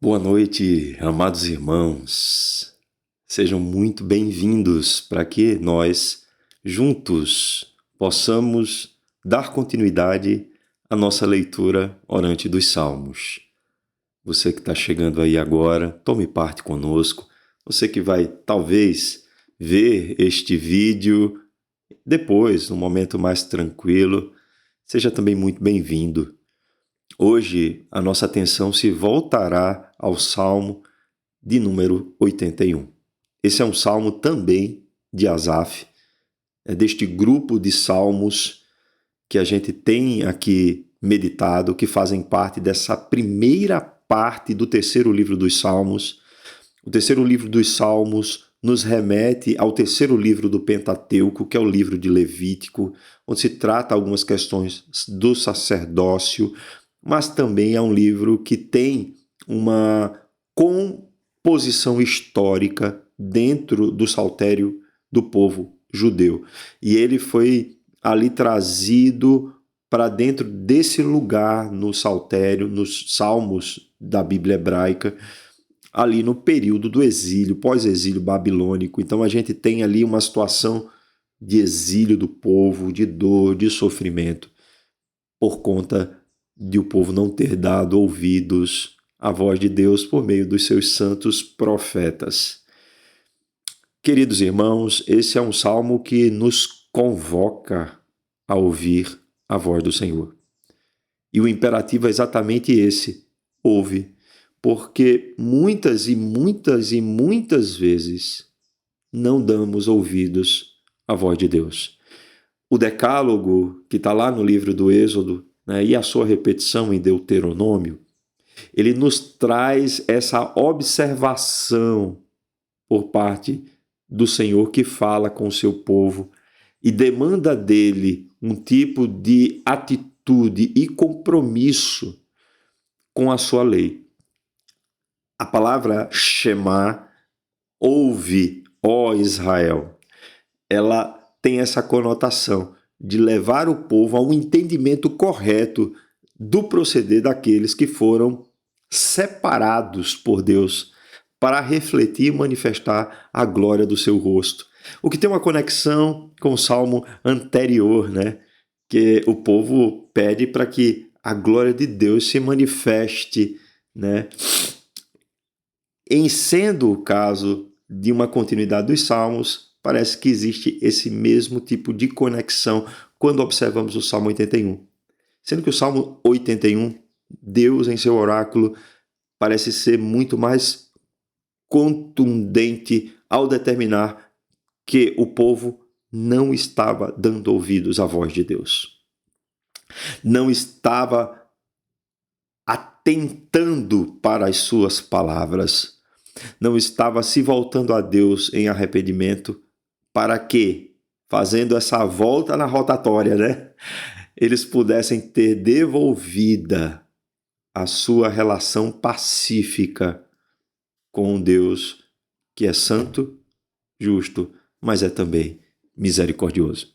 Boa noite, amados irmãos. Sejam muito bem-vindos para que nós, juntos, possamos dar continuidade à nossa leitura orante dos Salmos. Você que está chegando aí agora, tome parte conosco. Você que vai, talvez, ver este vídeo depois, num momento mais tranquilo, seja também muito bem-vindo. Hoje, a nossa atenção se voltará ao Salmo de número 81. Esse é um salmo também de Asaf, é deste grupo de salmos que a gente tem aqui meditado, que fazem parte dessa primeira parte do terceiro livro dos Salmos. O terceiro livro dos Salmos nos remete ao terceiro livro do Pentateuco, que é o livro de Levítico, onde se trata algumas questões do sacerdócio, mas também é um livro que tem uma composição histórica dentro do saltério do povo judeu. E ele foi ali trazido para dentro desse lugar no saltério, nos salmos da Bíblia hebraica, ali no período do exílio, pós-exílio babilônico. Então a gente tem ali uma situação de exílio do povo, de dor, de sofrimento, por conta de o povo não ter dado ouvidos à voz de Deus por meio dos seus santos profetas. Queridos irmãos, esse é um salmo que nos convoca a ouvir a voz do Senhor. E o imperativo é exatamente esse: ouve, porque muitas vezes não damos ouvidos à voz de Deus. O decálogo, que está lá no livro do Êxodo, e a sua repetição em Deuteronômio, ele nos traz essa observação por parte do Senhor que fala com o seu povo e demanda dele um tipo de atitude e compromisso com a sua lei. A palavra Shema, ouve, ó Israel, ela tem essa conotação de levar o povo a um entendimento correto do proceder daqueles que foram separados por Deus para refletir e manifestar a glória do seu rosto. O que tem uma conexão com o salmo anterior, que o povo pede para que a glória de Deus se manifeste, Em sendo o caso de uma continuidade dos salmos, parece que existe esse mesmo tipo de conexão quando observamos o Salmo 81. Sendo que o Salmo 81, Deus em seu oráculo parece ser muito mais contundente ao determinar que o povo não estava dando ouvidos à voz de Deus. Não estava atentando para as suas palavras. Não estava se voltando a Deus em arrependimento para que, fazendo essa volta na rotatória, eles pudessem ter devolvida a sua relação pacífica com Deus, que é santo, justo, mas é também misericordioso.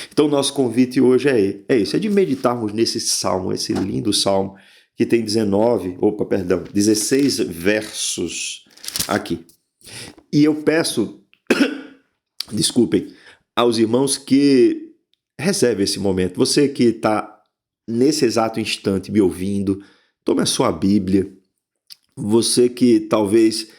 Então, o nosso convite hoje é esse, é de meditarmos nesse salmo, esse lindo salmo, que tem 16 versos aqui. E eu peço, desculpem, aos irmãos que reservem esse momento. Você que está nesse exato instante me ouvindo, tome a sua Bíblia. Você que talvez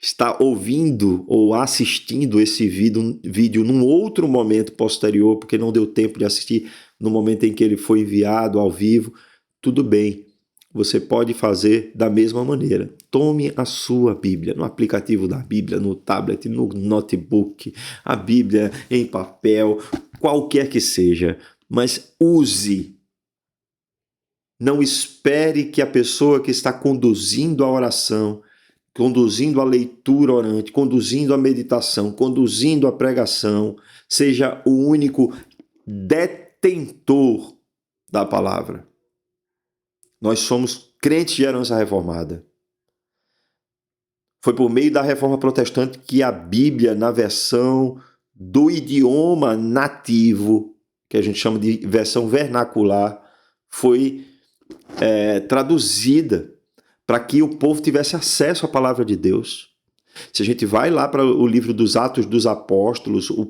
está ouvindo ou assistindo esse vídeo num outro momento posterior, porque não deu tempo de assistir no momento em que ele foi enviado ao vivo, tudo bem. Você pode fazer da mesma maneira. Tome a sua Bíblia, no aplicativo da Bíblia, no tablet, no notebook, a Bíblia em papel, qualquer que seja, mas use. Não espere que a pessoa que está conduzindo a oração, conduzindo a leitura orante, conduzindo a meditação, conduzindo a pregação, seja o único detentor da palavra. Nós somos crentes de herança reformada. Foi por meio da reforma protestante que a Bíblia, na versão do idioma nativo, que a gente chama de versão vernacular, foi traduzida para que o povo tivesse acesso à palavra de Deus. Se a gente vai lá para o livro dos Atos dos Apóstolos, o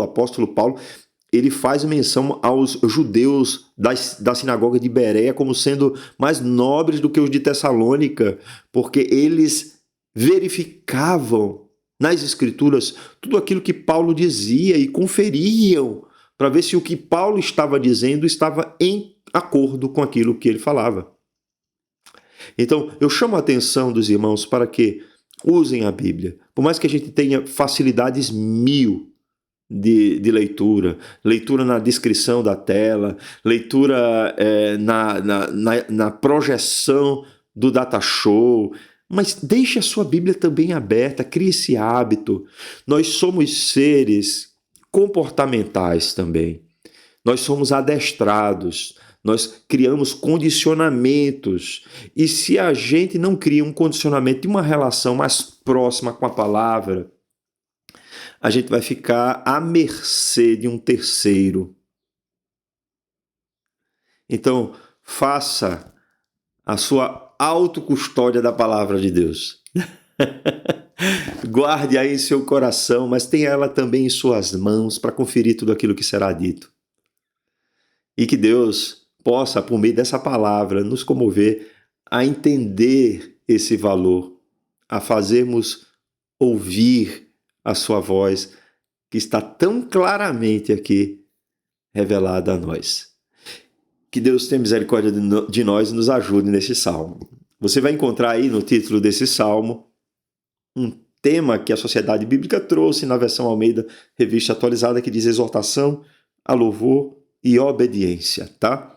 apóstolo Paulo, ele faz menção aos judeus da sinagoga de Bereia como sendo mais nobres do que os de Tessalônica, porque eles verificavam nas escrituras tudo aquilo que Paulo dizia e conferiam para ver se o que Paulo estava dizendo estava em acordo com aquilo que ele falava. Então, eu chamo a atenção dos irmãos para que usem a Bíblia. Por mais que a gente tenha facilidades mil de leitura, leitura na descrição da tela, leitura na projeção do data show, mas deixe a sua Bíblia também aberta, crie esse hábito. Nós somos seres comportamentais também. Nós somos adestrados, nós criamos condicionamentos. E se a gente não cria um condicionamento de uma relação mais próxima com a palavra, a gente vai ficar à mercê de um terceiro. Então, faça a sua autocustódia da palavra de Deus. Guarde aí em seu coração, mas tenha ela também em suas mãos para conferir tudo aquilo que será dito. E que Deus possa, por meio dessa palavra, nos comover a entender esse valor, a fazermos ouvir a sua voz, que está tão claramente aqui revelada a nós. Que Deus tenha misericórdia de nós e nos ajude nesse salmo. Você vai encontrar aí no título desse salmo um tema que a Sociedade Bíblica trouxe na versão Almeida, revista atualizada, que diz exortação a louvor e obediência, tá?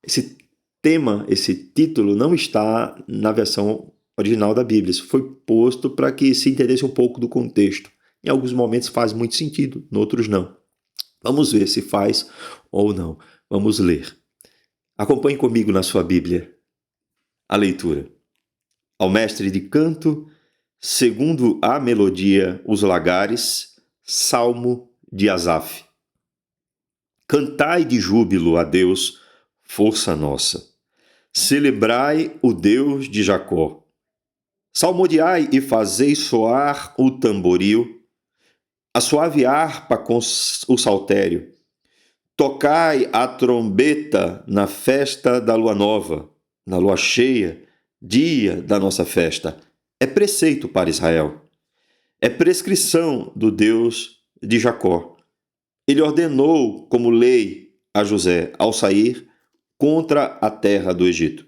Esse tema, esse título não está na versão original da Bíblia. Isso foi posto para que se entendesse um pouco do contexto. Em alguns momentos faz muito sentido, em outros não. Vamos ver se faz ou não. Vamos ler. Acompanhe comigo na sua Bíblia a leitura. Ao mestre de canto, segundo a melodia Os Lagares, Salmo de Asaf. Cantai de júbilo a Deus, força nossa. Celebrai o Deus de Jacó. Salmodiai e fazei soar o tamboril, a suave harpa com o saltério. Tocai a trombeta na festa da lua nova, na lua cheia, dia da nossa festa. É preceito para Israel. É prescrição do Deus de Jacó. Ele ordenou como lei a José ao sair contra a terra do Egito.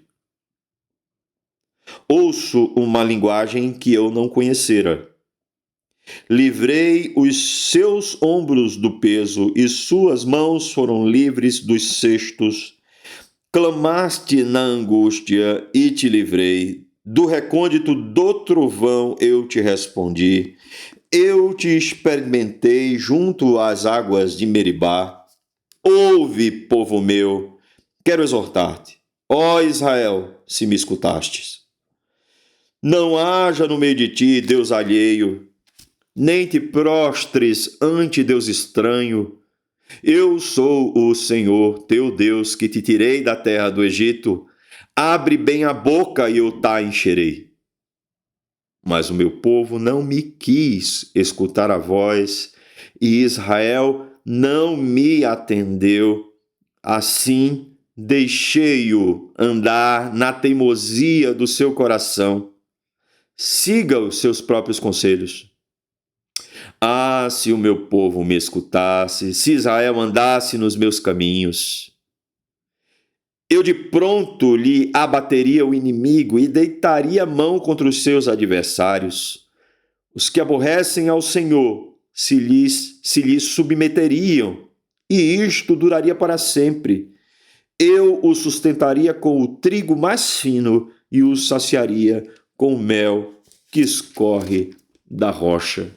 Ouço uma linguagem que eu não conhecera. Livrei os seus ombros do peso e suas mãos foram livres dos cestos. Clamaste na angústia e te livrei. Do recôndito do trovão eu te respondi. Eu te experimentei junto às águas de Meribá. Ouve, povo meu, quero exortar-te. Ó Israel, se me escutastes. Não haja no meio de ti Deus alheio, nem te prostres ante Deus estranho. Eu sou o Senhor, teu Deus, que te tirei da terra do Egito. Abre bem a boca e eu te encherei. Mas o meu povo não me quis escutar a voz, e Israel não me atendeu. Assim, deixei-o andar na teimosia do seu coração. Siga os seus próprios conselhos. Ah, se o meu povo me escutasse, se Israel andasse nos meus caminhos. Eu de pronto lhe abateria o inimigo e deitaria a mão contra os seus adversários. Os que aborrecem ao Senhor se lhes submeteriam, e isto duraria para sempre. Eu o sustentaria com o trigo mais fino e o saciaria com o mel que escorre da rocha.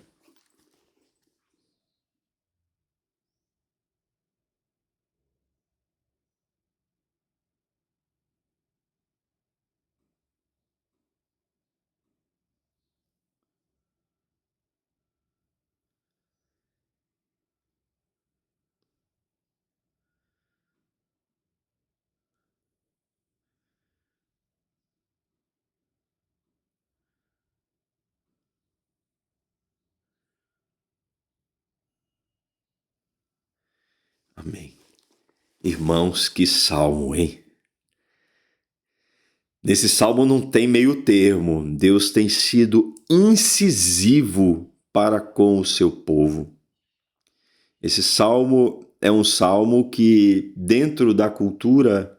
Amém. Irmãos, que salmo, hein? Nesse salmo não tem meio termo. Deus tem sido incisivo para com o seu povo. Esse salmo é um salmo que, dentro da cultura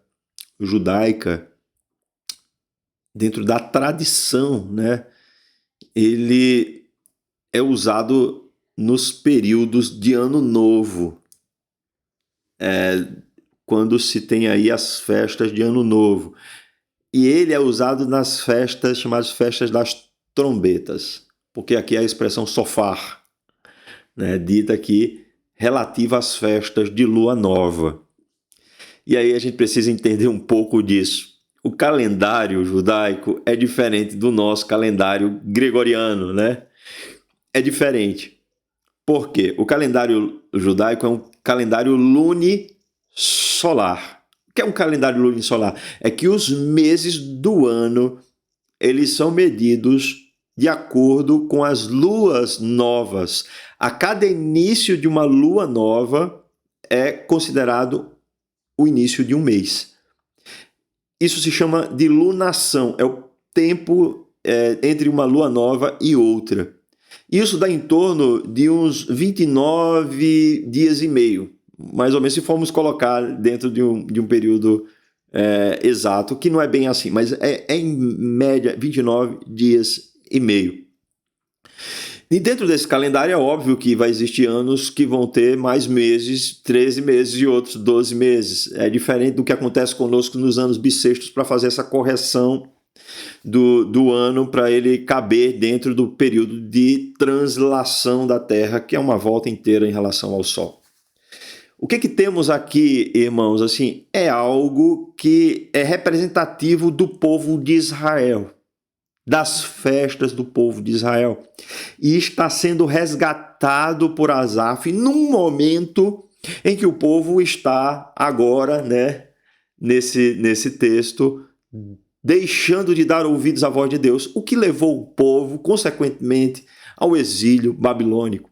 judaica, dentro da tradição, né, ele é usado nos períodos de Ano Novo, quando se tem aí as festas de Ano Novo. E ele é usado nas festas chamadas festas das trombetas, porque aqui é a expressão sofar, né, dita aqui relativa às festas de lua nova. E aí a gente precisa entender um pouco disso. O calendário judaico é diferente do nosso calendário gregoriano, né? É diferente. Por quê? O calendário judaico é um calendário lunisolar. O que é um calendário lunisolar? É que os meses do ano, eles são medidos de acordo com as luas novas. A cada início de uma lua nova é considerado o início de um mês. Isso se chama de lunação, é o tempo entre uma lua nova e outra. Isso dá em torno de uns 29 dias e meio, mais ou menos, se formos colocar dentro de um período exato, que não é bem assim, mas é em média 29 dias e meio. E dentro desse calendário é óbvio que vai existir anos que vão ter mais meses, 13 meses e outros 12 meses. É diferente do que acontece conosco nos anos bissextos para fazer essa correção do ano para ele caber dentro do período de translação da Terra, que é uma volta inteira em relação ao Sol. O que temos aqui, irmãos? Assim, é algo que é representativo do povo de Israel, das festas do povo de Israel, e está sendo resgatado por Asaf num momento em que o povo está agora, né, nesse texto, deixando de dar ouvidos à voz de Deus, o que levou o povo, consequentemente, ao exílio babilônico,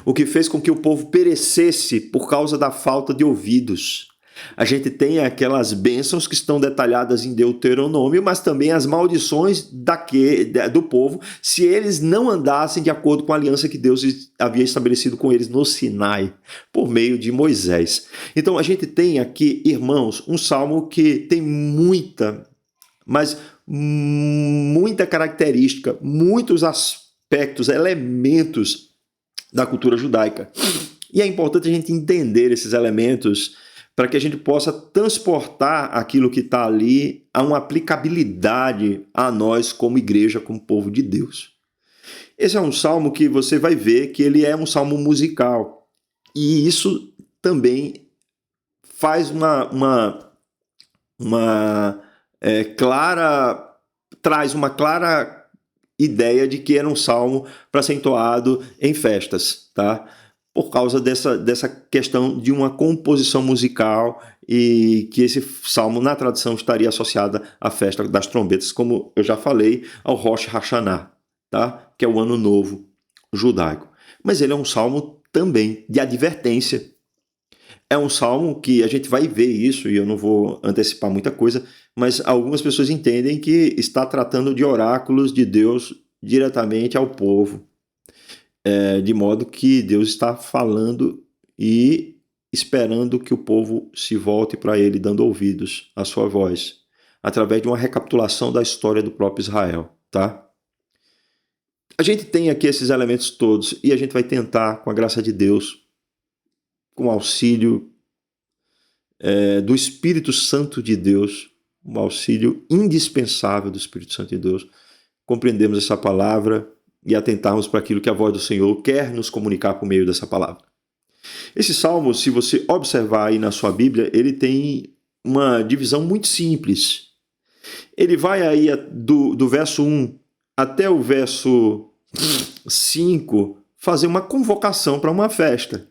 o que fez com que o povo perecesse por causa da falta de ouvidos. A gente tem aquelas bênçãos que estão detalhadas em Deuteronômio, mas também as maldições do povo, se eles não andassem de acordo com a aliança que Deus havia estabelecido com eles no Sinai, por meio de Moisés. Então a gente tem aqui, irmãos, um salmo que tem muita característica, muitos aspectos, elementos da cultura judaica. E é importante a gente entender esses elementos para que a gente possa transportar aquilo que está ali a uma aplicabilidade a nós como igreja, como povo de Deus. Esse é um salmo que você vai ver que ele é um salmo musical. E isso também faz traz uma clara ideia de que era um salmo para ser entoado em festas, tá? Por causa dessa questão de uma composição musical e que esse salmo, na tradição, estaria associado à festa das trombetas, como eu já falei, ao Rosh Hashanah, tá? Que é o Ano Novo judaico. Mas ele é um salmo também de advertência. É um salmo que a gente vai ver isso, e eu não vou antecipar muita coisa, mas algumas pessoas entendem que está tratando de oráculos de Deus diretamente ao povo. De modo que Deus está falando e esperando que o povo se volte para ele, dando ouvidos à sua voz, através de uma recapitulação da história do próprio Israel, tá? A gente tem aqui esses elementos todos e a gente vai tentar, com a graça de Deus, com o auxílio do Espírito Santo de Deus, um auxílio indispensável do Espírito Santo de Deus, compreendermos essa palavra e atentarmos para aquilo que a voz do Senhor quer nos comunicar por meio dessa palavra. Esse salmo, se você observar aí na sua Bíblia, ele tem uma divisão muito simples. Ele vai aí do verso 1 até o verso 5 fazer uma convocação para uma festa,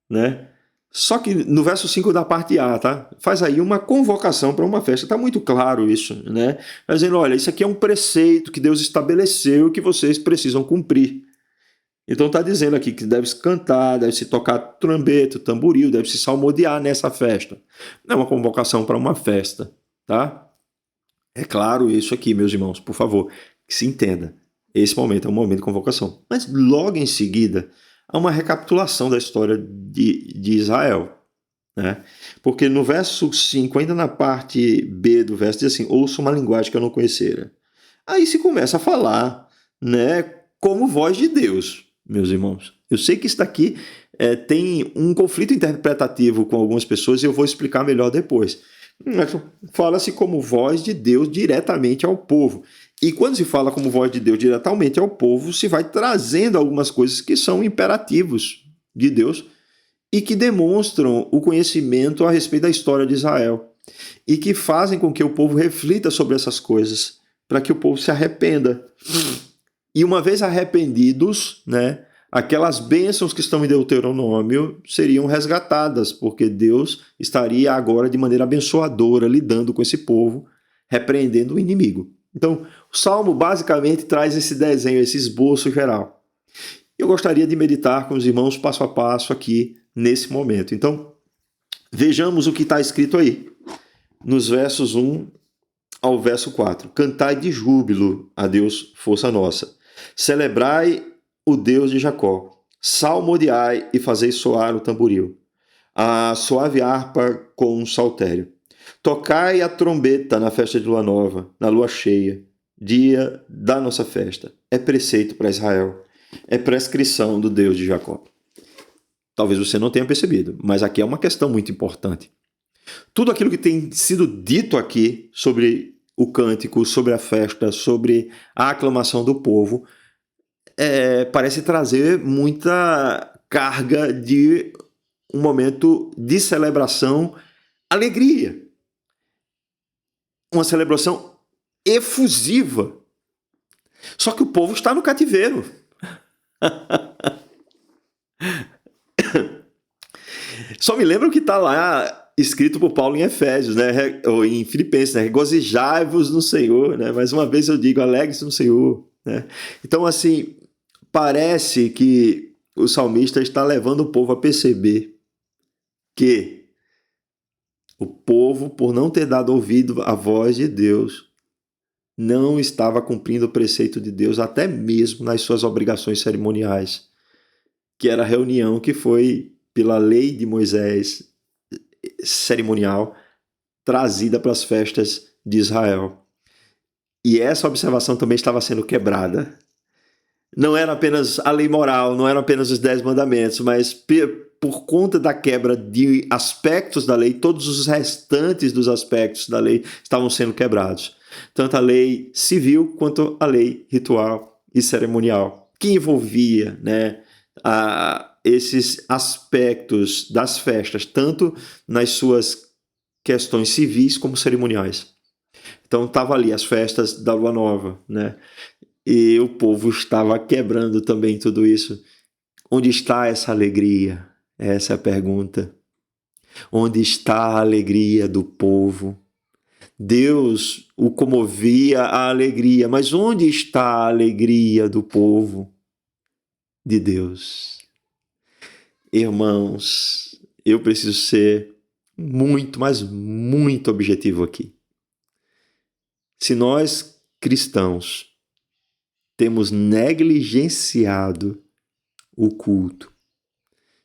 né? Só que no verso 5 da parte A, tá? Faz aí uma convocação para uma festa. Está muito claro isso, né? Tá dizendo, olha, isso aqui é um preceito que Deus estabeleceu que vocês precisam cumprir. Então está dizendo aqui que deve-se cantar, deve-se tocar trombeta, tamboril, deve-se salmodiar nessa festa. Não é uma convocação para uma festa, tá? É claro isso aqui, meus irmãos, por favor, que se entenda. Esse momento é um momento de convocação. Mas logo em seguida, há uma recapitulação da história de Israel. Né? Porque no verso 5, ainda na parte B do verso, diz assim, ouça uma linguagem que eu não conhecera. Aí se começa a falar, né, como voz de Deus, meus irmãos. Eu sei que isso daqui tem um conflito interpretativo com algumas pessoas e eu vou explicar melhor depois. Fala-se como voz de Deus diretamente ao povo. E quando se fala como voz de Deus diretamente ao povo, se vai trazendo algumas coisas que são imperativos de Deus e que demonstram o conhecimento a respeito da história de Israel e que fazem com que o povo reflita sobre essas coisas, para que o povo se arrependa. E uma vez arrependidos, né, aquelas bênçãos que estão em Deuteronômio seriam resgatadas, porque Deus estaria agora de maneira abençoadora lidando com esse povo, repreendendo o inimigo. Então, o Salmo basicamente traz esse desenho, esse esboço geral. Eu gostaria de meditar com os irmãos passo a passo aqui nesse momento. Então, vejamos o que está escrito aí, nos versos 1 ao verso 4. Cantai de júbilo a Deus, força nossa. Celebrai o Deus de Jacó. Salmodiai e fazei soar o tamboril. A suave harpa com um saltério. Tocai a trombeta na festa de lua nova, na lua cheia, dia da nossa festa. É preceito para Israel. É prescrição do Deus de Jacó. Talvez você não tenha percebido, mas aqui é uma questão muito importante. Tudo aquilo que tem sido dito aqui sobre o cântico, sobre a festa, sobre a aclamação do povo, parece trazer muita carga de um momento de celebração, alegria. Uma celebração efusiva. Só que o povo está no cativeiro. Só me lembra o que está lá escrito por Paulo em Efésios, né? Ou em Filipenses, né? Regozijai-vos no Senhor, né? Mais uma vez eu digo, alegre-se no Senhor, né? Então, assim, parece que o salmista está levando o povo a perceber que o povo, por não ter dado ouvido à voz de Deus, não estava cumprindo o preceito de Deus, até mesmo nas suas obrigações cerimoniais, que era a reunião que foi pela lei de Moisés cerimonial trazida para as festas de Israel. E essa observação também estava sendo quebrada. Não era apenas a lei moral, não eram apenas os 10 mandamentos, mas por conta da quebra de aspectos da lei, todos os restantes dos aspectos da lei estavam sendo quebrados. Tanto a lei civil quanto a lei ritual e cerimonial, que envolvia, né, esses aspectos das festas, tanto nas suas questões civis como cerimoniais. Então estava ali as festas da Lua Nova, né? E o povo estava quebrando também tudo isso. Onde está essa alegria? Essa é a pergunta. Onde está a alegria do povo? Deus o comovia a alegria, mas onde está a alegria do povo de Deus? Irmãos, eu preciso ser muito, mas muito objetivo aqui. Se nós, cristãos, temos negligenciado o culto,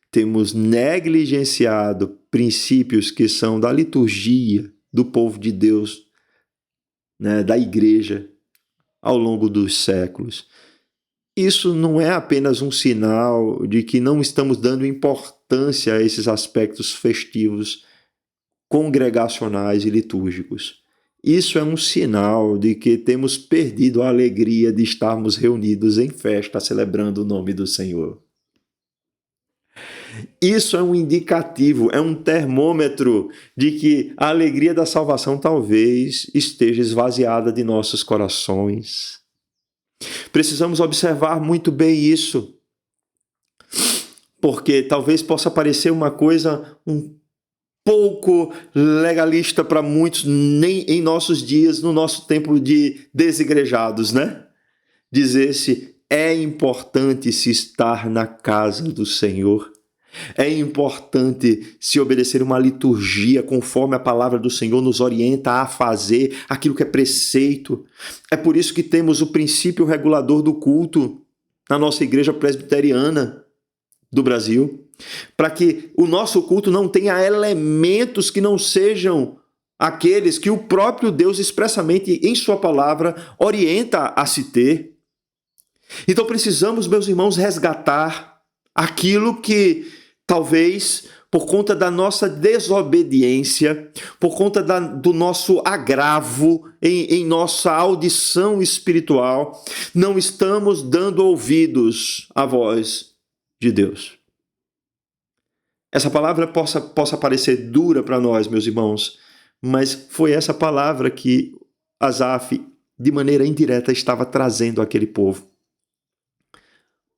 temos negligenciado princípios que são da liturgia do povo de Deus, né, da igreja, ao longo dos séculos, isso não é apenas um sinal de que não estamos dando importância a esses aspectos festivos, congregacionais e litúrgicos. Isso é um sinal de que temos perdido a alegria de estarmos reunidos em festa celebrando o nome do Senhor. Isso é um indicativo, é um termômetro de que a alegria da salvação talvez esteja esvaziada de nossos corações. Precisamos observar muito bem isso, porque talvez possa parecer uma coisa um pouco legalista para muitos, nem em nossos dias, no nosso tempo de desigrejados, né? Dizer-se, É importante se estar na casa do Senhor. É importante se obedecer uma liturgia conforme a palavra do Senhor nos orienta a fazer aquilo que é preceito. É por isso que temos o princípio regulador do culto na nossa igreja presbiteriana do Brasil, para que o nosso culto não tenha elementos que não sejam aqueles que o próprio Deus expressamente em sua palavra orienta a se ter. Então precisamos, meus irmãos, resgatar aquilo que talvez por conta da nossa desobediência, por conta do nosso agravo em nossa audição espiritual, não estamos dando ouvidos à voz de Deus. Essa palavra possa parecer dura para nós, meus irmãos, mas foi essa palavra que Asaf, de maneira indireta, estava trazendo àquele povo.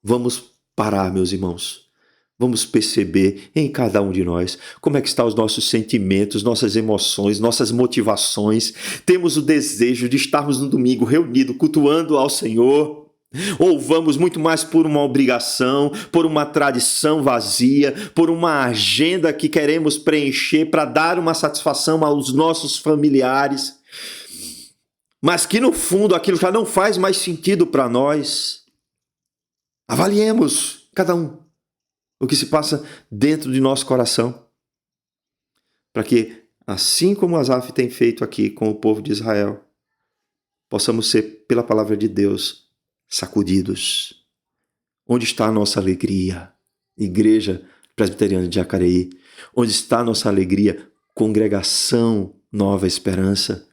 Vamos parar, meus irmãos. Vamos perceber em cada um de nós como é que estão os nossos sentimentos, nossas emoções, nossas motivações. Temos o desejo de estarmos no domingo reunidos, cultuando ao Senhor, ou vamos muito mais por uma obrigação, por uma tradição vazia, por uma agenda que queremos preencher para dar uma satisfação aos nossos familiares, mas que no fundo aquilo já não faz mais sentido para nós. Avaliemos cada um o que se passa dentro de nosso coração, para que, assim como Asaf tem feito aqui com o povo de Israel, possamos ser, pela palavra de Deus, sacudidos. Onde está a nossa alegria? Igreja Presbiteriana de Jacareí. Onde está a nossa alegria? Congregação Nova Esperança.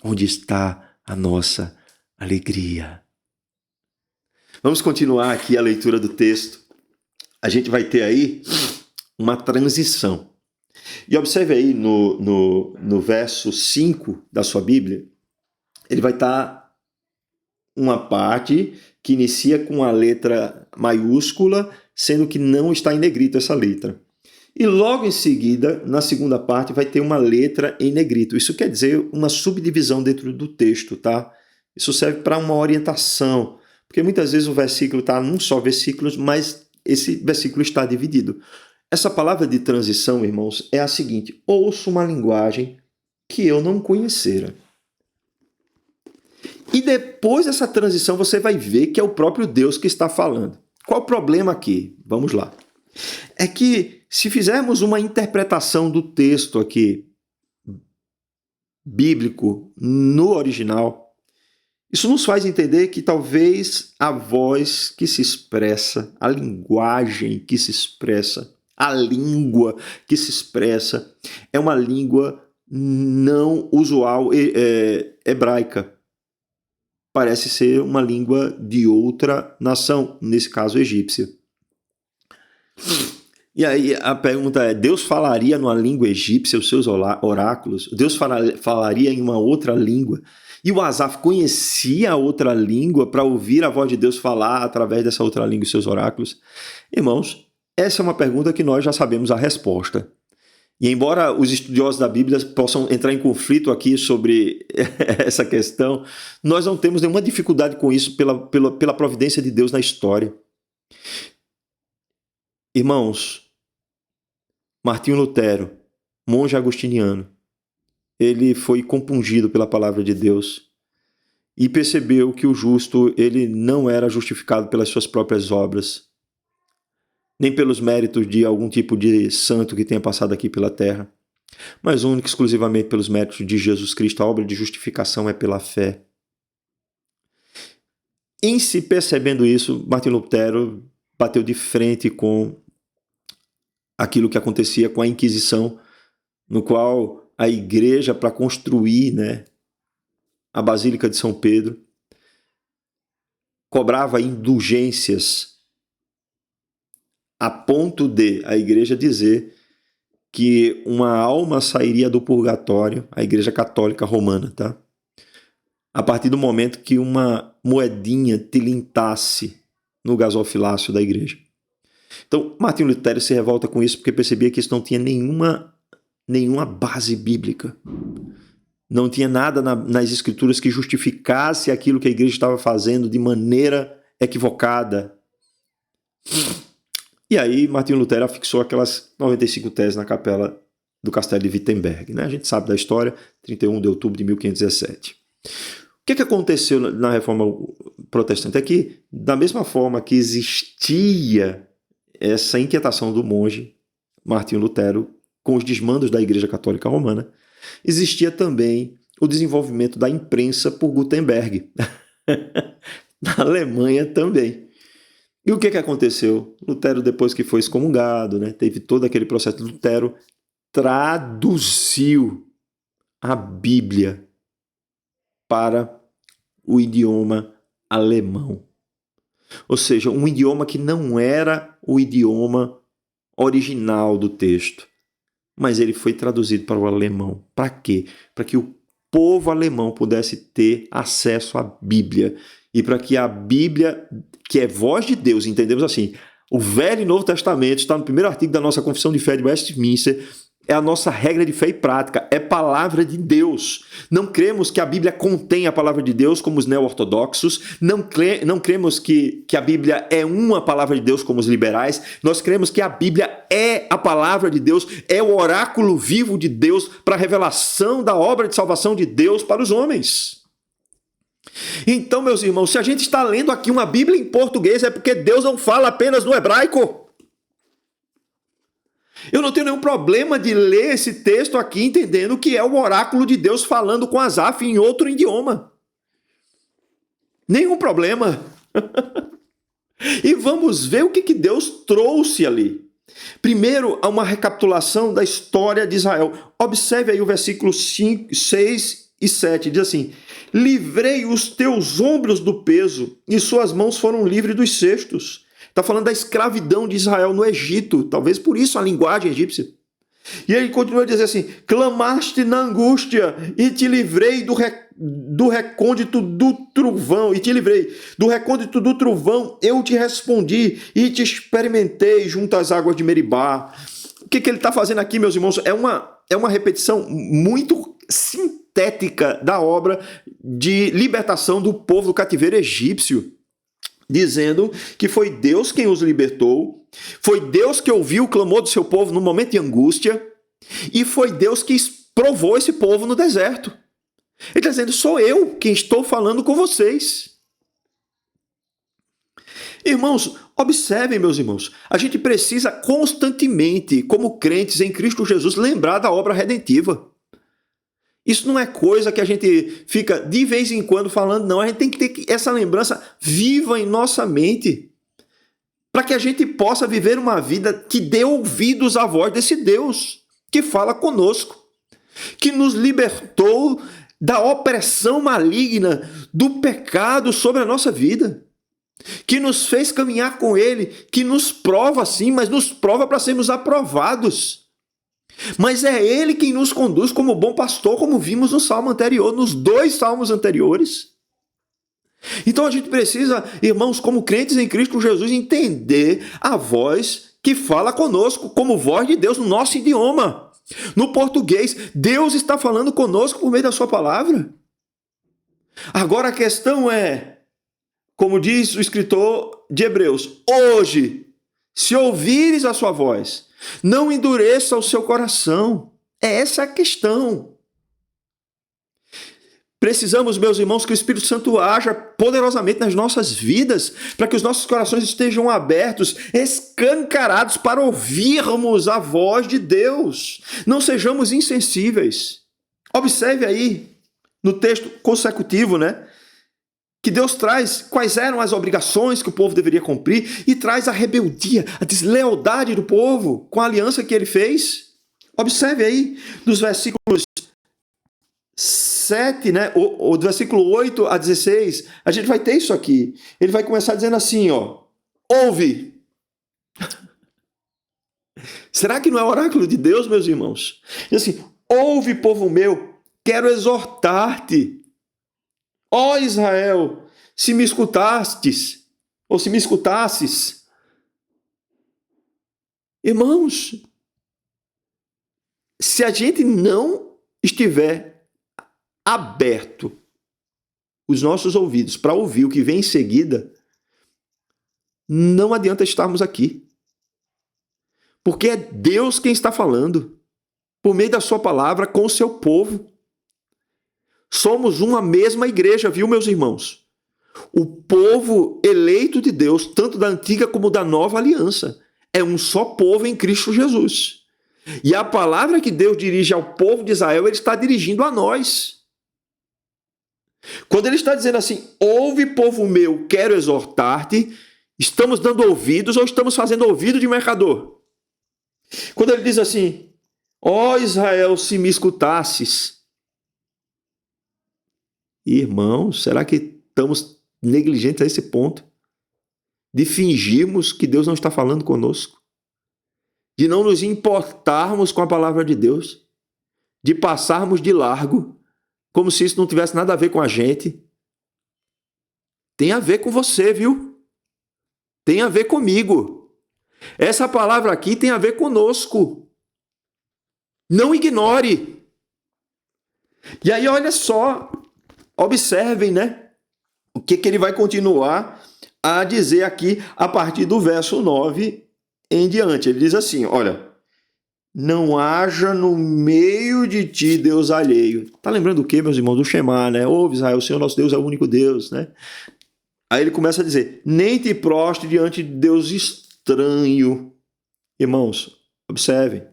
Onde está a nossa alegria? Vamos continuar aqui a leitura do texto. A gente vai ter aí uma transição. E observe aí no verso 5 da sua Bíblia, ele vai estar uma parte que inicia com a letra maiúscula, sendo que não está em negrito essa letra. E logo em seguida, na segunda parte, vai ter uma letra em negrito. Isso quer dizer uma subdivisão dentro do texto, tá? Isso serve para uma orientação, porque muitas vezes o versículo está num só versículo, mas esse versículo está dividido. Essa palavra de transição, irmãos, é a seguinte: ouço uma linguagem que eu não conhecera. E depois dessa transição você vai ver que é o próprio Deus que está falando. Qual o problema aqui? Vamos lá. É que se fizermos uma interpretação do texto aqui, bíblico, no original, isso nos faz entender que talvez a voz que se expressa, a linguagem que se expressa, a língua que se expressa, é uma língua não usual hebraica. Parece ser uma língua de outra nação, nesse caso egípcia. E aí a pergunta é: Deus falaria numa língua egípcia os seus oráculos? Deus falaria em uma outra língua? E o Asaf conhecia a outra língua para ouvir a voz de Deus falar através dessa outra língua os seus oráculos? Irmãos, essa é uma pergunta que nós já sabemos a resposta. E embora os estudiosos da Bíblia possam entrar em conflito aqui sobre essa questão, nós não temos nenhuma dificuldade com isso pela providência de Deus na história. Irmãos, Martinho Lutero, monge agostiniano, ele foi compungido pela palavra de Deus e percebeu que o justo ele não era justificado pelas suas próprias obras, nem pelos méritos de algum tipo de santo que tenha passado aqui pela terra, mas único e exclusivamente pelos méritos de Jesus Cristo. A obra de justificação é pela fé. Em se percebendo isso, Martinho Lutero bateu de frente com aquilo que acontecia com a Inquisição, no qual a igreja, para construir, a Basílica de São Pedro, cobrava indulgências a ponto de a igreja dizer que uma alma sairia do purgatório, a igreja católica romana, tá? A partir do momento que uma moedinha tilintasse no gasofilácio da igreja. Então, Martinho Lutero se revolta com isso porque percebia que isso não tinha nenhuma base bíblica. Não tinha nada nas escrituras que justificasse aquilo que a igreja estava fazendo de maneira equivocada. E aí Martinho Lutero afixou aquelas 95 teses na capela do Castelo de Wittenberg, né? A gente sabe da história, 31 de outubro de 1517. O que aconteceu na Reforma Protestante? É que, da mesma forma que existia essa inquietação do monge Martinho Lutero com os desmandos da Igreja Católica Romana, existia também o desenvolvimento da imprensa por Gutenberg, na Alemanha também. E o que aconteceu? Lutero, depois que foi excomungado, né, teve todo aquele processo, Lutero traduziu a Bíblia para o idioma alemão. Ou seja, um idioma que não era o idioma original do texto, mas ele foi traduzido para o alemão. Para quê? Para que o povo alemão pudesse ter acesso à Bíblia e para que a Bíblia, que é voz de Deus, entendemos assim, o Velho e Novo Testamento está no primeiro artigo da nossa Confissão de Fé de Westminster, é a nossa regra de fé e prática, é palavra de Deus. Não cremos que a Bíblia contém a palavra de Deus, como os neo-ortodoxos, não cremos que a Bíblia é uma palavra de Deus, como os liberais, nós cremos que a Bíblia é a palavra de Deus, é o oráculo vivo de Deus para a revelação da obra de salvação de Deus para os homens. Então, meus irmãos, se a gente está lendo aqui uma Bíblia em português, é porque Deus não fala apenas no hebraico. Eu não tenho nenhum problema de ler esse texto aqui entendendo que é o oráculo de Deus falando com Asaf em outro idioma. Nenhum problema. E vamos ver o que Deus trouxe ali. Primeiro, há uma recapitulação da história de Israel. Observe aí o versículo 5, 6 e 7. Diz assim: livrei os teus ombros do peso e suas mãos foram livres dos cestos. Está falando da escravidão de Israel no Egito, talvez por isso a linguagem egípcia. E ele continua a dizer assim: clamaste na angústia e te livrei do recôndito do trovão, do recôndito do trovão, eu te respondi e te experimentei junto às águas de Meribá. O que ele está fazendo aqui, meus irmãos? É uma repetição muito sintética da obra de libertação do povo do cativeiro egípcio, dizendo que foi Deus quem os libertou, foi Deus que ouviu o clamor do seu povo no momento de angústia, e foi Deus que provou esse povo no deserto. Ele está dizendo: sou eu quem estou falando com vocês. Irmãos, observem, meus irmãos, a gente precisa constantemente, como crentes em Cristo Jesus, lembrar da obra redentiva. Isso não é coisa que a gente fica de vez em quando falando, não. A gente tem que ter essa lembrança viva em nossa mente, para que a gente possa viver uma vida que dê ouvidos à voz desse Deus que fala conosco, que nos libertou da opressão maligna do pecado sobre a nossa vida, que nos fez caminhar com Ele, que nos prova sim, mas nos prova para sermos aprovados. Mas é Ele quem nos conduz como bom pastor, como vimos no salmo anterior, nos 2 salmos anteriores. Então a gente precisa, irmãos, como crentes em Cristo Jesus, entender a voz que fala conosco, como voz de Deus no nosso idioma. No português, Deus está falando conosco por meio da sua palavra. Agora a questão é, como diz o escritor de Hebreus: hoje, se ouvires a sua voz, não endureça o seu coração. Essa é a questão. Precisamos, meus irmãos, que o Espírito Santo haja poderosamente nas nossas vidas, para que os nossos corações estejam abertos, escancarados para ouvirmos a voz de Deus. Não sejamos insensíveis. Observe aí, no texto consecutivo, né? Que Deus traz quais eram as obrigações que o povo deveria cumprir e traz a rebeldia, a deslealdade do povo com a aliança que ele fez. Observe aí, dos versículos 7, né, ou do versículo 8 a 16, a gente vai ter isso aqui. Ele vai começar dizendo assim, ó: ouve. Será que não é oráculo de Deus, meus irmãos? Diz assim: ouve, povo meu, quero exortar-te. Ó Israel, se me escutastes, ou se me escutasses. Irmãos, se a gente não estiver aberto os nossos ouvidos para ouvir o que vem em seguida, não adianta estarmos aqui. Porque é Deus quem está falando, por meio da sua palavra, com o seu povo. Somos uma mesma igreja, viu, meus irmãos? O povo eleito de Deus, tanto da antiga como da nova aliança, é um só povo em Cristo Jesus. E a palavra que Deus dirige ao povo de Israel, ele está dirigindo a nós. Quando ele está dizendo assim, ouve, povo meu, quero exortar-te, estamos dando ouvidos ou estamos fazendo ouvido de mercador? Quando ele diz assim, ó Israel, se me escutasses. Irmãos, será que estamos negligentes a esse ponto? De fingirmos que Deus não está falando conosco? De não nos importarmos com a palavra de Deus? De passarmos de largo, como se isso não tivesse nada a ver com a gente? Tem a ver com você, viu? Tem a ver comigo. Essa palavra aqui tem a ver conosco. Não ignore. E aí, olha só, observem, né? O que ele vai continuar a dizer aqui a partir do verso 9 em diante. Ele diz assim, olha, não haja no meio de ti Deus alheio. Tá lembrando o quê, meus irmãos? Do Shema, né? Ouve, Israel, o Senhor nosso Deus é o único Deus, né? Aí ele começa a dizer, nem te prostre diante de Deus estranho. Irmãos, observem.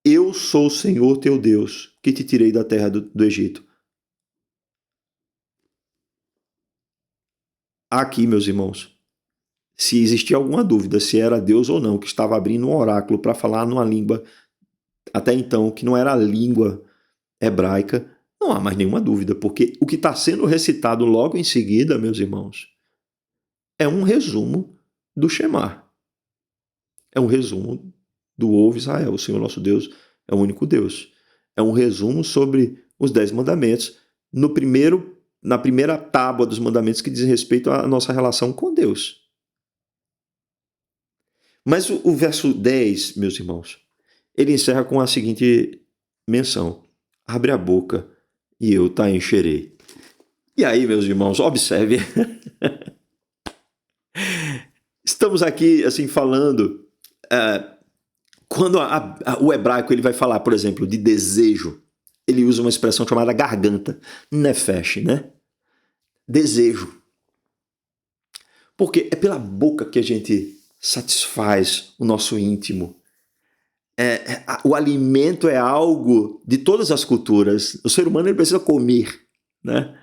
Eu sou o Senhor teu Deus, que te tirei da terra do Egito. Aqui, meus irmãos, se existia alguma dúvida se era Deus ou não que estava abrindo um oráculo para falar numa língua, até então, que não era a língua hebraica, não há mais nenhuma dúvida, porque o que está sendo recitado logo em seguida, meus irmãos, é um resumo do Shema. É um resumo do Ouve Israel, o Senhor nosso Deus é o único Deus. É um resumo sobre os 10 mandamentos na primeira tábua dos mandamentos que diz respeito à nossa relação com Deus. Mas o verso 10, meus irmãos, ele encerra com a seguinte menção. Abre a boca e eu te encherei. E aí, meus irmãos, observe. Estamos aqui, assim, falando... quando o hebraico ele vai falar, por exemplo, de desejo, ele usa uma expressão chamada garganta, nefesh, né? Desejo. Porque é pela boca que a gente satisfaz o nosso íntimo. O alimento é algo de todas as culturas. O ser humano ele precisa comer, né?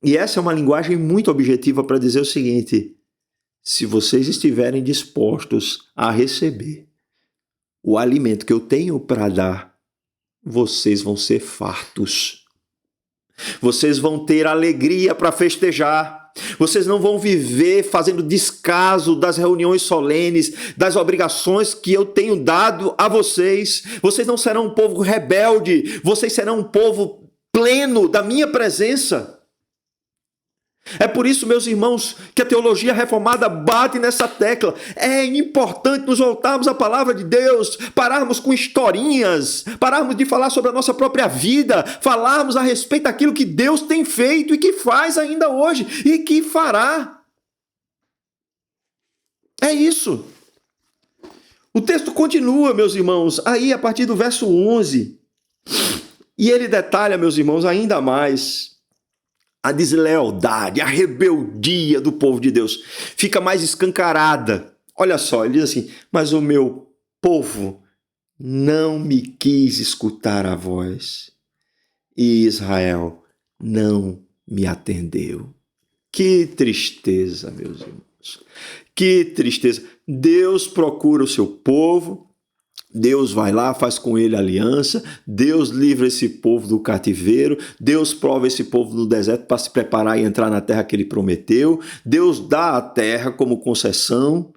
E essa é uma linguagem muito objetiva para dizer o seguinte: se vocês estiverem dispostos a receber o alimento que eu tenho para dar, vocês vão ser fartos. Vocês vão ter alegria para festejar. Vocês não vão viver fazendo descaso das reuniões solenes, das obrigações que eu tenho dado a vocês. Vocês não serão um povo rebelde. Vocês serão um povo pleno da minha presença. É por isso, meus irmãos, que a teologia reformada bate nessa tecla. É importante nos voltarmos à palavra de Deus, pararmos com historinhas, pararmos de falar sobre a nossa própria vida, falarmos a respeito daquilo que Deus tem feito e que faz ainda hoje e que fará. É isso. O texto continua, meus irmãos, aí a partir do verso 11. E ele detalha, meus irmãos, ainda mais a deslealdade, a rebeldia do povo de Deus fica mais escancarada. Olha só, ele diz assim, mas o meu povo não me quis escutar a voz e Israel não me atendeu. Que tristeza, meus irmãos. Que tristeza. Deus procura o seu povo, Deus vai lá, faz com ele aliança, Deus livra esse povo do cativeiro, Deus prova esse povo no deserto para se preparar e entrar na terra que ele prometeu, Deus dá a terra como possessão,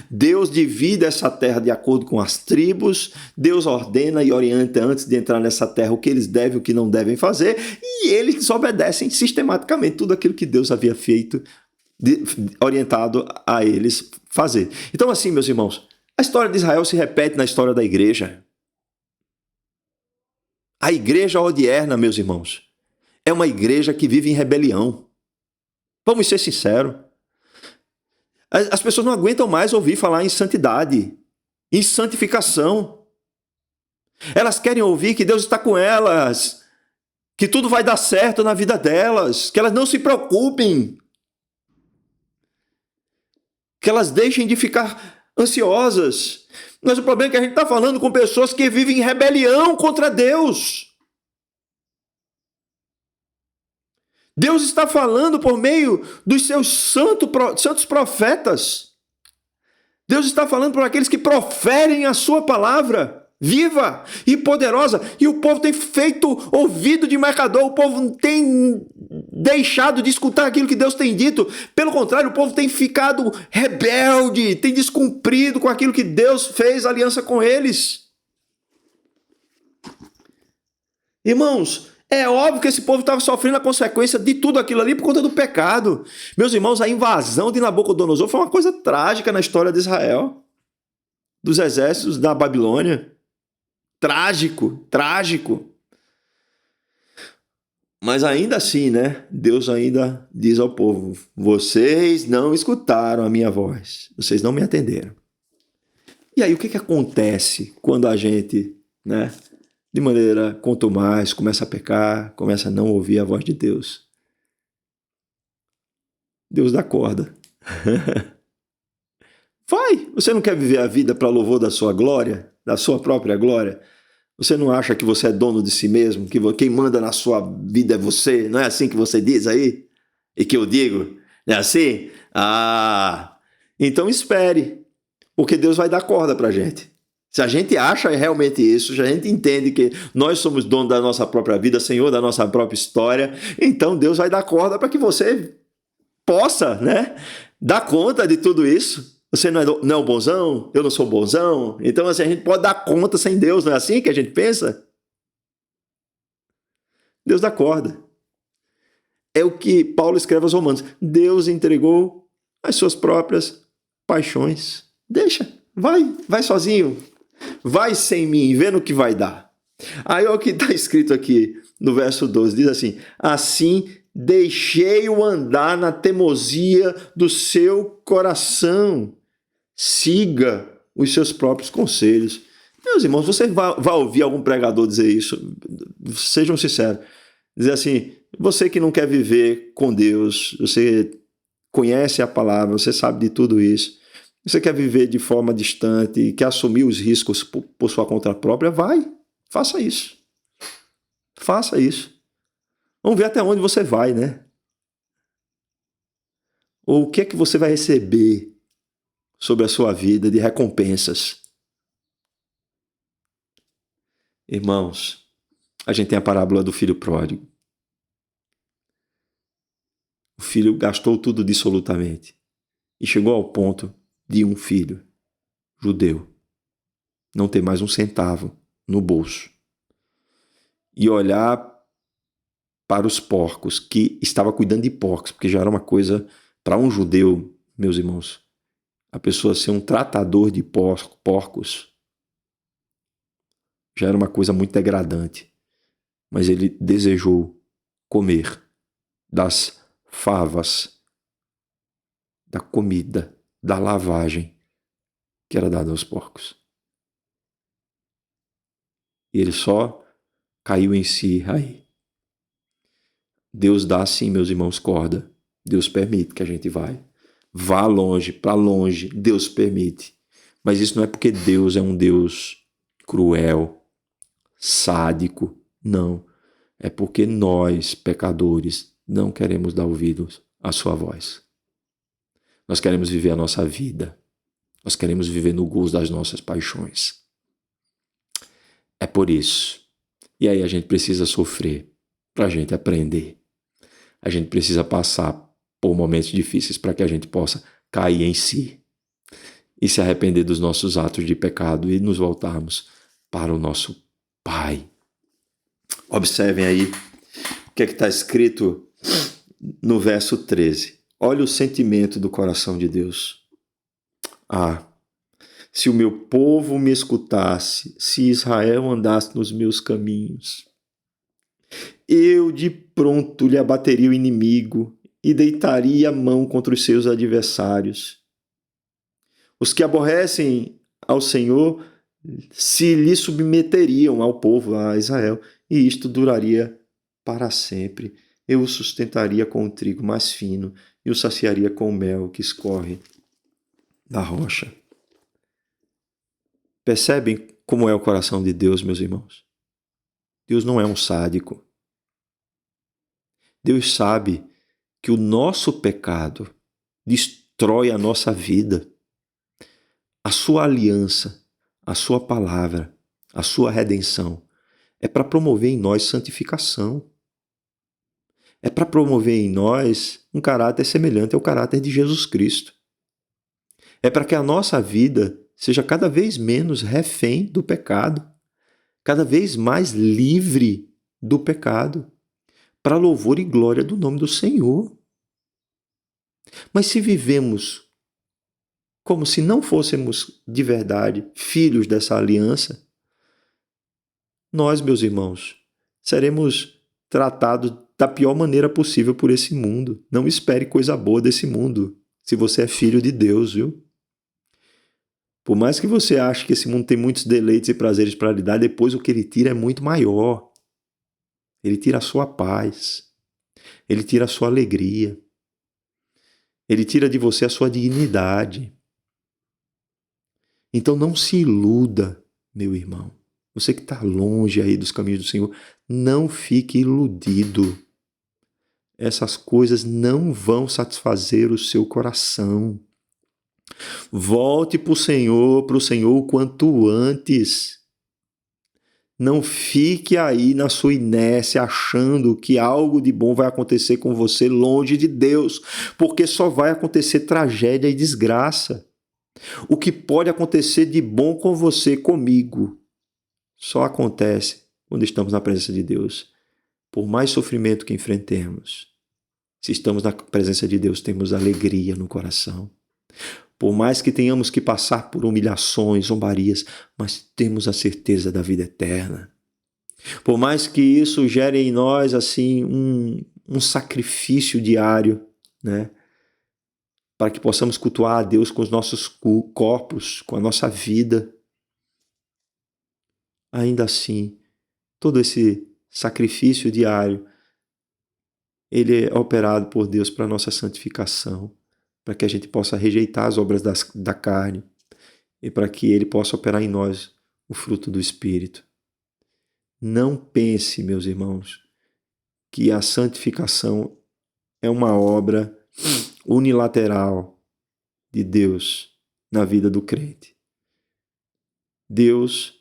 Deus divide essa terra de acordo com as tribos, Deus ordena e orienta antes de entrar nessa terra o que eles devem e o que não devem fazer, e eles desobedecem sistematicamente tudo aquilo que Deus havia feito, orientado a eles fazer. Então assim, meus irmãos, a história de Israel se repete na história da igreja. A igreja odierna, meus irmãos, é uma igreja que vive em rebelião. Vamos ser sinceros. As pessoas não aguentam mais ouvir falar em santidade, em santificação. Elas querem ouvir que Deus está com elas, que tudo vai dar certo na vida delas, que elas não se preocupem, que elas deixem de ficar ansiosas. Mas o problema é que a gente está falando com pessoas que vivem em rebelião contra Deus. Deus está falando por meio dos seus santos profetas. Deus está falando por aqueles que proferem a sua palavra viva e poderosa. E o povo tem feito ouvido de marcador, o povo tem deixado de escutar aquilo que Deus tem dito. Pelo contrário, o povo tem ficado rebelde, tem descumprido com aquilo que Deus fez aliança com eles. Irmãos, é óbvio que esse povo estava sofrendo a consequência de tudo aquilo ali por conta do pecado. Meus irmãos, a invasão de Nabucodonosor foi uma coisa trágica na história de Israel, dos exércitos da Babilônia. Trágico, trágico. Mas ainda assim, né? Deus ainda diz ao povo: vocês não escutaram a minha voz, vocês não me atenderam. E aí o que acontece quando a gente, né, de maneira contumaz, começa a pecar, começa a não ouvir a voz de Deus? Deus dá corda. Vai! Você não quer viver a vida para louvor da sua glória, da sua própria glória? Você não acha que você é dono de si mesmo, que quem manda na sua vida é você? Não é assim que você diz aí? E que eu digo? Não é assim? Ah, então espere, porque Deus vai dar corda para a gente. Se a gente acha realmente isso, se a gente entende que nós somos donos da nossa própria vida, Senhor da nossa própria história, então Deus vai dar corda para que você possa, né, dar conta de tudo isso. Você não é o bonzão, eu não sou o bonzão. Então assim, a gente pode dar conta sem Deus, não é assim que a gente pensa? Deus dá corda. É o que Paulo escreve aos Romanos. Deus entregou as suas próprias paixões. Deixa, vai sozinho. Vai sem mim, vê no que vai dar. Aí olha o que está escrito aqui no verso 12, diz assim: assim deixei-o andar na teimosia do seu coração, siga os seus próprios conselhos. Meus irmãos, você vai ouvir algum pregador dizer isso? Sejam sinceros. Dizer assim: você que não quer viver com Deus, você conhece a palavra, você sabe de tudo isso, você quer viver de forma distante, quer assumir os riscos por sua conta própria, faça isso. Faça isso. Vamos ver até onde você vai, né? Ou o que é que você vai receber sobre a sua vida de recompensas. Irmãos, a gente tem a parábola do filho pródigo. O filho gastou tudo dissolutamente e chegou ao ponto de um filho judeu não ter mais um centavo no bolso e olhar para os porcos, que estava cuidando de porcos, porque já era uma coisa, para um judeu, meus irmãos, a pessoa ser um tratador de porcos já era uma coisa muito degradante. Mas ele desejou comer das favas, da comida, da lavagem que era dada aos porcos. E ele só caiu em si aí. Deus dá sim, meus irmãos, corda. Deus permite que a gente vá longe, para longe, Deus permite. Mas isso não é porque Deus é um Deus cruel, sádico, não. É porque nós, pecadores, não queremos dar ouvidos à sua voz. Nós queremos viver a nossa vida. Nós queremos viver no gozo das nossas paixões. É por isso. E aí a gente precisa sofrer para a gente aprender. A gente precisa passar por momentos difíceis para que a gente possa cair em si e se arrepender dos nossos atos de pecado e nos voltarmos para o nosso Pai. Observem aí o que é que está escrito no verso 13. Olha o sentimento do coração de Deus. Ah, se o meu povo me escutasse, se Israel andasse nos meus caminhos, eu de pronto lhe abateria o inimigo e deitaria a mão contra os seus adversários. Os que aborrecem ao Senhor se lhe submeteriam ao povo, a Israel, e isto duraria para sempre. Eu o sustentaria com o trigo mais fino e o saciaria com o mel que escorre da rocha. Percebem como é o coração de Deus, meus irmãos? Deus não é um sádico. Deus sabe que o nosso pecado destrói a nossa vida. A sua aliança, a sua palavra, a sua redenção é para promover em nós santificação. É para promover em nós um caráter semelhante ao caráter de Jesus Cristo. É para que a nossa vida seja cada vez menos refém do pecado, cada vez mais livre do pecado, para louvor e glória do nome do Senhor. Mas se vivemos como se não fôssemos de verdade filhos dessa aliança, nós, meus irmãos, seremos tratados da pior maneira possível por esse mundo. Não espere coisa boa desse mundo, se você é filho de Deus, viu? Por mais que você ache que esse mundo tem muitos deleites e prazeres para lhe dar, depois o que ele tira é muito maior. Ele tira a sua paz. Ele tira a sua alegria. Ele tira de você a sua dignidade. Então não se iluda, meu irmão. Você que está longe aí dos caminhos do Senhor, não fique iludido. Essas coisas não vão satisfazer o seu coração. Volte para o Senhor o quanto antes. Não fique aí na sua inércia achando que algo de bom vai acontecer com você longe de Deus, porque só vai acontecer tragédia e desgraça. O que pode acontecer de bom com você, comigo, só acontece quando estamos na presença de Deus. Por mais sofrimento que enfrentemos, se estamos na presença de Deus, temos alegria no coração. Por mais que tenhamos que passar por humilhações, zombarias, mas temos a certeza da vida eterna. Por mais que isso gere em nós assim um sacrifício diário, né? Para que possamos cultuar a Deus com os nossos corpos, com a nossa vida. Ainda assim, todo esse sacrifício diário, ele é operado por Deus para a nossa santificação, para que a gente possa rejeitar as obras da carne e para que Ele possa operar em nós o fruto do Espírito. Não pense, meus irmãos, que a santificação é uma obra unilateral de Deus na vida do crente. Deus,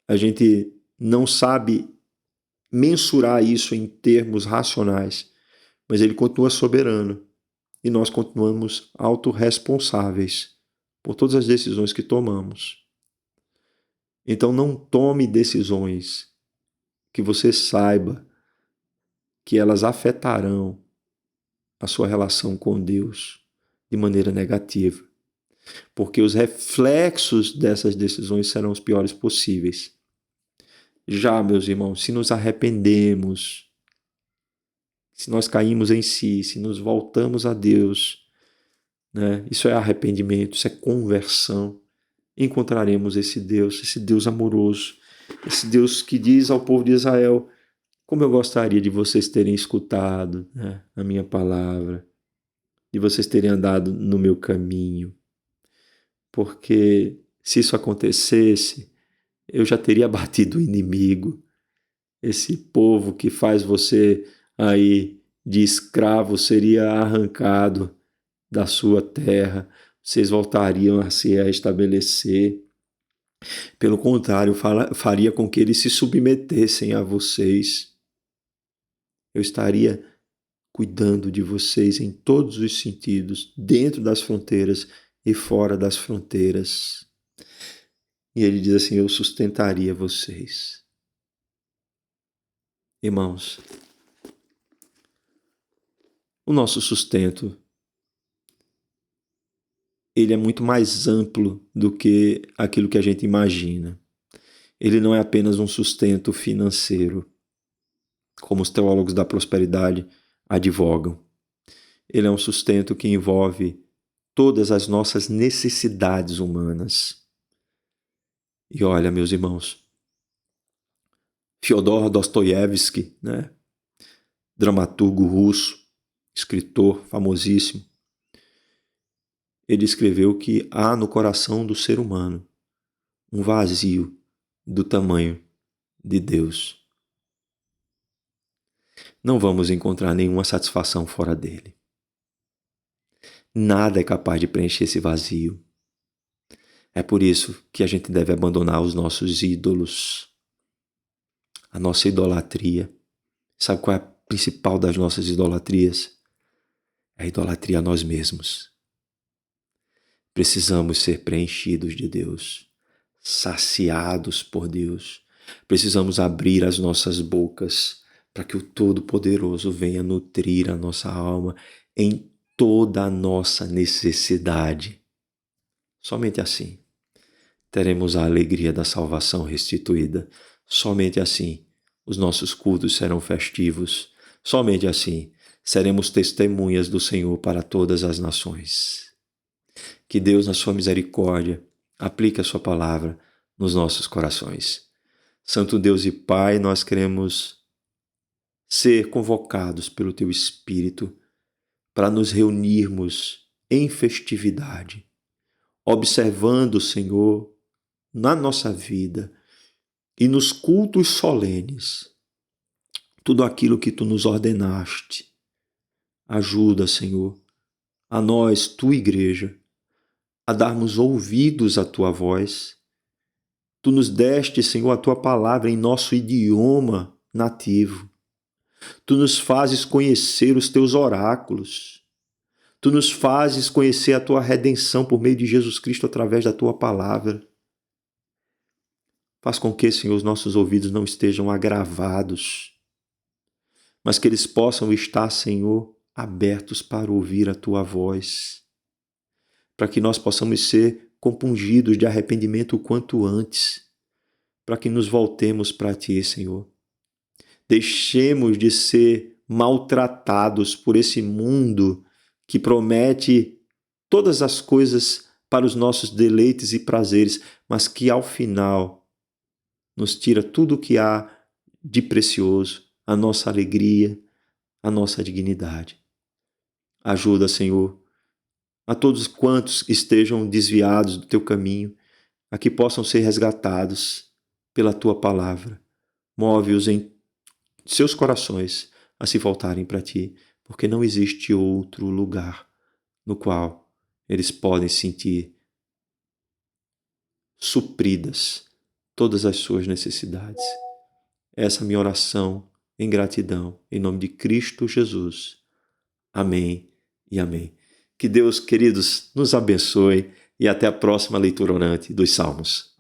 a gente não sabe mensurar isso em termos racionais, mas Ele continua soberano e nós continuamos autorresponsáveis por todas as decisões que tomamos. Então não tome decisões que você saiba que elas afetarão a sua relação com Deus de maneira negativa, porque os reflexos dessas decisões serão os piores possíveis. Já, meus irmãos, se nos arrependemos, se nós caímos em si, se nos voltamos a Deus, né? Isso é arrependimento, isso é conversão. Encontraremos esse Deus amoroso, esse Deus que diz ao povo de Israel: como eu gostaria de vocês terem escutado, né, a minha palavra, de vocês terem andado no meu caminho, porque se isso acontecesse, eu já teria batido o inimigo. Esse povo que faz você aí de escravo seria arrancado da sua terra, vocês voltariam a se estabelecer. Pelo contrário, faria com que eles se submetessem a vocês. Eu estaria cuidando de vocês em todos os sentidos, dentro das fronteiras e fora das fronteiras. E ele diz assim: eu sustentaria vocês. Irmãos, o nosso sustento, ele é muito mais amplo do que aquilo que a gente imagina. Ele não é apenas um sustento financeiro, como os teólogos da prosperidade advogam. Ele é um sustento que envolve todas as nossas necessidades humanas. E olha, meus irmãos, Fyodor Dostoiévski, né? Dramaturgo russo, escritor famosíssimo, ele escreveu que há no coração do ser humano um vazio do tamanho de Deus. Não vamos encontrar nenhuma satisfação fora dele. Nada é capaz de preencher esse vazio. É por isso que a gente deve abandonar os nossos ídolos, a nossa idolatria. Sabe qual é a principal das nossas idolatrias? É a idolatria a nós mesmos. Precisamos ser preenchidos de Deus, saciados por Deus. Precisamos abrir as nossas bocas para que o Todo-Poderoso venha nutrir a nossa alma em toda a nossa necessidade. Somente assim teremos a alegria da salvação restituída. Somente assim os nossos cultos serão festivos. Somente assim seremos testemunhas do Senhor para todas as nações. Que Deus, na sua misericórdia, aplique a sua palavra nos nossos corações. Santo Deus e Pai, nós queremos ser convocados pelo Teu Espírito para nos reunirmos em festividade, observando, Senhor, na nossa vida e nos cultos solenes, tudo aquilo que Tu nos ordenaste. Ajuda, Senhor, a nós, Tua Igreja, a darmos ouvidos à Tua voz. Tu nos deste, Senhor, a Tua palavra em nosso idioma nativo. Tu nos fazes conhecer os Teus oráculos. Tu nos fazes conhecer a Tua redenção por meio de Jesus Cristo através da Tua palavra. Faz com que, Senhor, os nossos ouvidos não estejam agravados, mas que eles possam estar, Senhor, abertos para ouvir a Tua voz, para que nós possamos ser compungidos de arrependimento o quanto antes, para que nos voltemos para Ti, Senhor. Deixemos de ser maltratados por esse mundo que promete todas as coisas para os nossos deleites e prazeres, mas que ao final nos tira tudo o que há de precioso, a nossa alegria, a nossa dignidade. Ajuda, Senhor, a todos quantos estejam desviados do Teu caminho, a que possam ser resgatados pela Tua palavra. Move-os em seus corações a se voltarem para Ti, porque não existe outro lugar no qual eles podem sentir supridas todas as suas necessidades. Essa é a minha oração em gratidão, em nome de Cristo Jesus. Amém e amém. Que Deus, queridos, nos abençoe e até a próxima leitura orante dos Salmos.